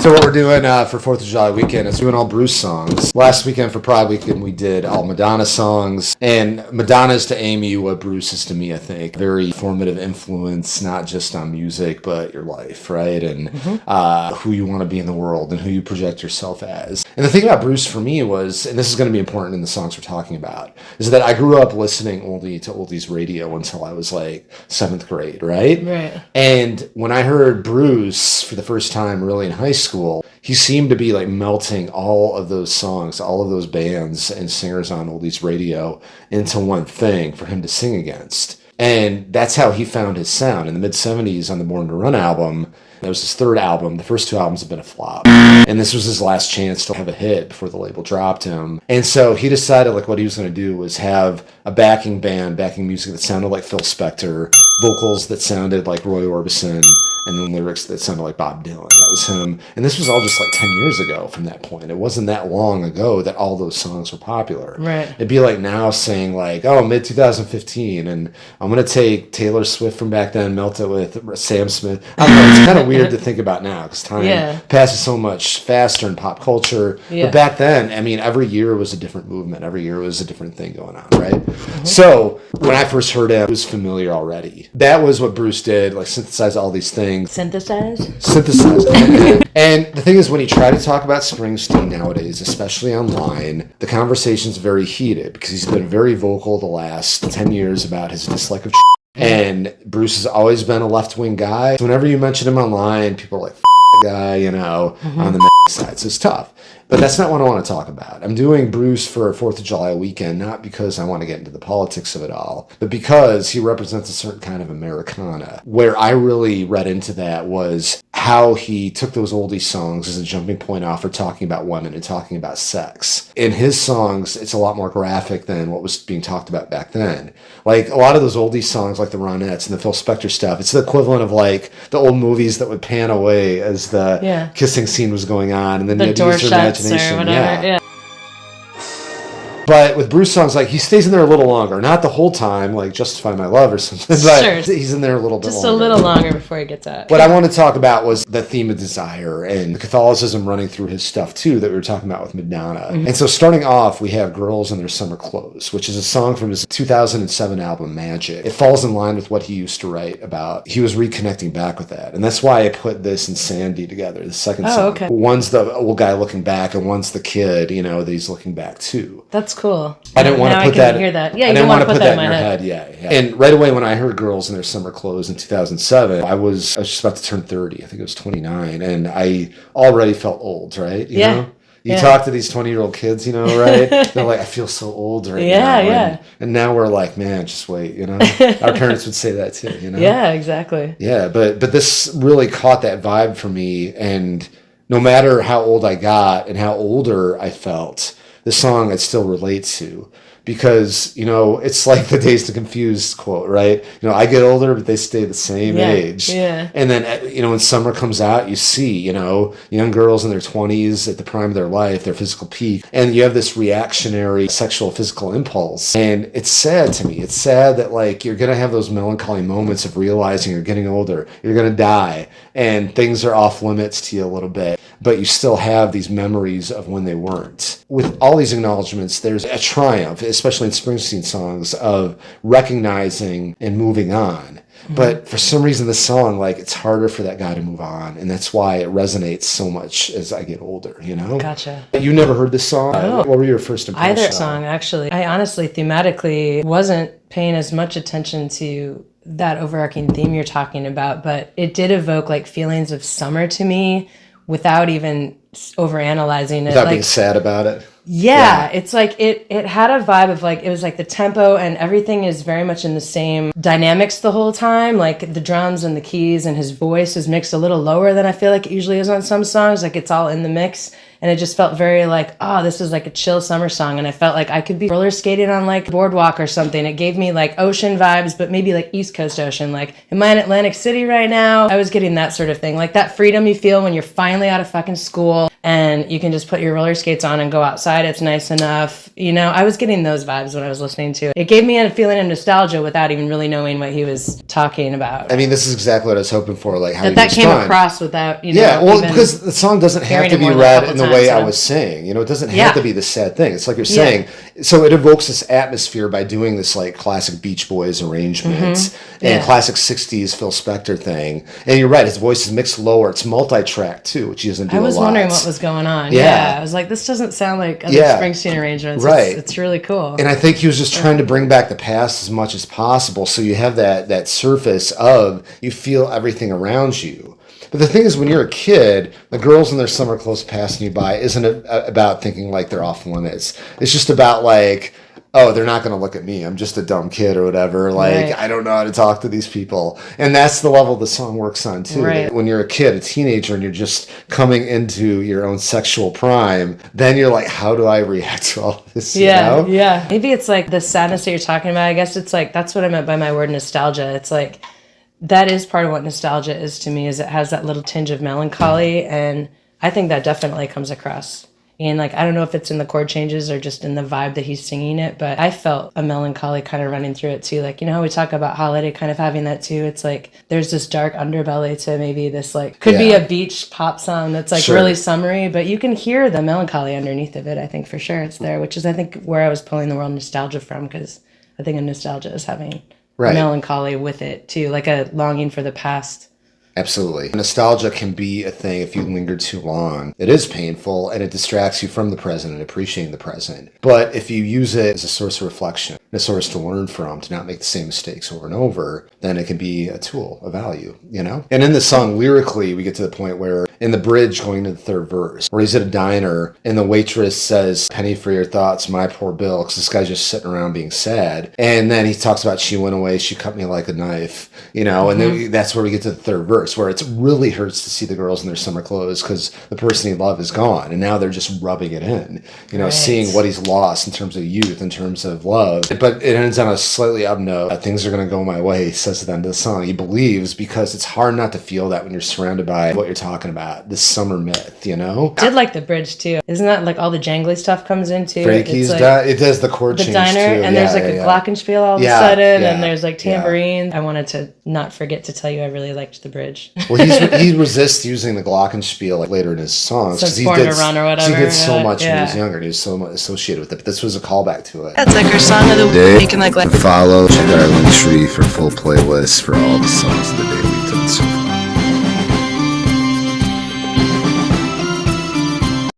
So what we're doing for 4th of July weekend is doing all Bruce songs. Last weekend for Pride Weekend, we did all Madonna songs. And Madonna's to Amy what Bruce is to me, I think. Very formative influence, not just on music, but your life, right? And who you want to be in the world and who you project yourself as. And the thing about Bruce for me was, and this is going to be important in the songs we're talking about, is that I grew up listening only to oldies radio until I was like 7th grade, right? Right. And when I heard Bruce for the first time really in high school, he seemed to be like melting all of those songs, all of those bands and singers on oldies radio into one thing for him to sing against. And that's how he found his sound. In the mid-'70s on the Born to Run album, that was his third album. The first two albums have been a flop. And this was his last chance to have a hit before the label dropped him. And so he decided like what he was going to do was have a backing band, backing music that sounded like Phil Spector, vocals that sounded like Roy Orbison, and then lyrics that sounded like Bob Dylan. That was him. And this was all just like 10 years ago from that point. It wasn't that long ago that all those songs were popular. Right. It'd be like now saying like, oh, mid-2015, and I'm going to take Taylor Swift from back then, melt it with Sam Smith. I don't know, it's kind of weird to think about now because time passes so much faster in pop culture. Yeah. But back then, I mean, every year was a different movement. Every year was a different thing going on, right? So when I first heard it, it was familiar already. That was what Bruce did, like synthesize all these things. Synthesize. And the thing is, when you try to talk about Springsteen nowadays, especially online, the conversation's very heated because he's been very vocal the last 10 years about his dislike of and Bruce has always been a left-wing guy. So whenever you mention him online, people are like, guy, you know, on the side. So it's tough. But that's not what I want to talk about. I'm doing Bruce for 4th of July weekend, not because I want to get into the politics of it all, but because he represents a certain kind of Americana. Where I really read into that was how he took those oldie songs as a jumping point off for talking about women and talking about sex. In his songs, it's a lot more graphic than what was being talked about back then. Like a lot of those oldie songs, like the Ronettes and the Phil Spector stuff, it's the equivalent of like the old movies that would pan away as the kissing scene was going on, and then the you had to door use your shuts imagination. or whatever. Yeah. But with Bruce songs, like he stays in there a little longer, not the whole time, like "Justify My Love" or something. But sure. He's in there a little bit just longer. a little longer before he gets out. What I want to talk about was the theme of desire and the Catholicism running through his stuff too that we were talking about with Madonna. And so starting off, we have "Girls in Their Summer Clothes," which is a song from his 2007 album Magic. It falls in line with what he used to write about. He was reconnecting back with that, and that's why I put this and Sandy together. The second song. Okay. One's the old guy looking back, and one's the kid, you know, that he's looking back to. That's cool. I didn't want to put that. Hear that. Yeah, I didn't want to put that in your head. Yeah. And right away when I heard "Girls in Their Summer Clothes" in 2007, I was just about to turn 30. I think it was 29, and I already felt old, right? You know? You talk to these 20-year-old kids, you know, right? They're like, I feel so old right now. And now we're like, man, just wait, you know? Our parents would say that too, you know? Yeah, exactly. Yeah, but this really caught that vibe for me, and no matter how old I got and how older I felt, the song I still relate to. Because, you know, it's like the Days to Confuse quote, right? You know, I get older, but they stay the same age. Yeah. And then, you know, when summer comes out, you see, you know, young girls in their 20s at the prime of their life, their physical peak. And you have this reactionary sexual physical impulse. And it's sad to me. It's sad that, like, you're going to have those melancholy moments of realizing you're getting older. You're going to die. And things are off limits to you a little bit. But you still have these memories of when they weren't. With all these acknowledgments, there's a triumph, especially in Springsteen songs, of recognizing and moving on. But for some reason, the song, like, it's harder for that guy to move on. And that's why it resonates so much as I get older, you know? Gotcha. You never heard this song? No. What were your first impressions? Either song, actually. I honestly, thematically, wasn't paying as much attention to that overarching theme you're talking about, but it did evoke, like, feelings of summer to me without even overanalyzing it. Without being sad about it? Yeah, it's like it had a vibe of like, it was like the tempo and everything is very much in the same dynamics the whole time. Like the drums and the keys and his voice is mixed a little lower than I feel like it usually is on some songs. Like it's all in the mix. And it just felt very like, oh, this is like a chill summer song. And I felt like I could be roller skating on like boardwalk or something. It gave me like ocean vibes, but maybe like East Coast ocean. Like, am I in Atlantic City right now? I was getting that sort of thing. Like that freedom you feel when you're finally out of fucking school. and you can just put your roller skates on and go outside. It's nice enough. You know, I was getting those vibes when I was listening to it. It gave me a feeling of nostalgia without even really knowing what he was talking about. I mean, this is exactly what I was hoping for, like how that came across without, you know. Yeah, well, because the song doesn't have to be read in the way I was saying. You know, it doesn't have to be the sad thing. It's like you're saying. So it evokes this atmosphere by doing this like classic Beach Boys arrangement and classic 60s Phil Spector thing. And you're right, his voice is mixed lower. It's multi-track too, which he doesn't do a lot. I was wondering what was going on. I was like, this doesn't sound like other Springsteen arrangements. Right. It's really cool. And I think he was just trying to bring back the past as much as possible, so you have that surface of, you feel everything around you. But the thing is, when you're a kid, the girls in their summer clothes passing you by isn't about thinking like they're off limits. It's just about like, oh, they're not going to look at me. I'm just a dumb kid or whatever. Like, I don't know how to talk to these people. And that's the level the song works on, too. Right. When you're a kid, a teenager, and you're just coming into your own sexual prime, then you're like, how do I react to all this? Yeah, you know? yeah. Maybe it's like the sadness that you're talking about. I guess it's like, that's what I meant by my word nostalgia. It's like, that is part of what nostalgia is to me, is it has that little tinge of melancholy. And I think that definitely comes across. And like, I don't know if it's in the chord changes or just in the vibe that he's singing it, but I felt a melancholy kind of running through it too. Like, you know how we talk about Holiday kind of having that too? It's like, there's this dark underbelly to maybe this like, could be a beach pop song that's like really summery, but you can hear the melancholy underneath of it. I think for sure it's there, which is I think where I was pulling the word nostalgia from, because I think of nostalgia as having melancholy with it too, like a longing for the past. Absolutely. Nostalgia can be a thing if you linger too long. It is painful and it distracts you from the present and appreciating the present. But if you use it as a source of reflection, a source to learn from, to not make the same mistakes over and over, then it can be a tool of value, you know? And in the song, lyrically, we get to the point where in the bridge going to the third verse, where he's at a diner and the waitress says, "Penny for your thoughts, my poor Bill," because this guy's just sitting around being sad. And then he talks about, "She went away, she cut me like a knife," you know? And then that's where we get to the third verse, where it really hurts to see the girls in their summer clothes because the person he loved is gone, and now they're just rubbing it in, you know, seeing what he's lost in terms of youth, in terms of love. But it ends on a slightly up note. Things are going to go my way, he says at the end of the song. He believes, because it's hard not to feel that when you're surrounded by what you're talking about, this summer myth, you know? I did like the bridge too. Isn't that like all the jangly stuff comes into Frankie's like it does the chord change diner, too. And there's like a glockenspiel all of a sudden, and there's like tambourine. I wanted to not forget to tell you I really liked the bridge. Well, he resists using the glockenspiel like later in his songs because he did Run or whatever. He did so much when he was younger. And he was so much associated with it. But this was a callback to it. That's like our song of the day. week, and like Follow, check out our link tree for full playlists for all the songs of the day.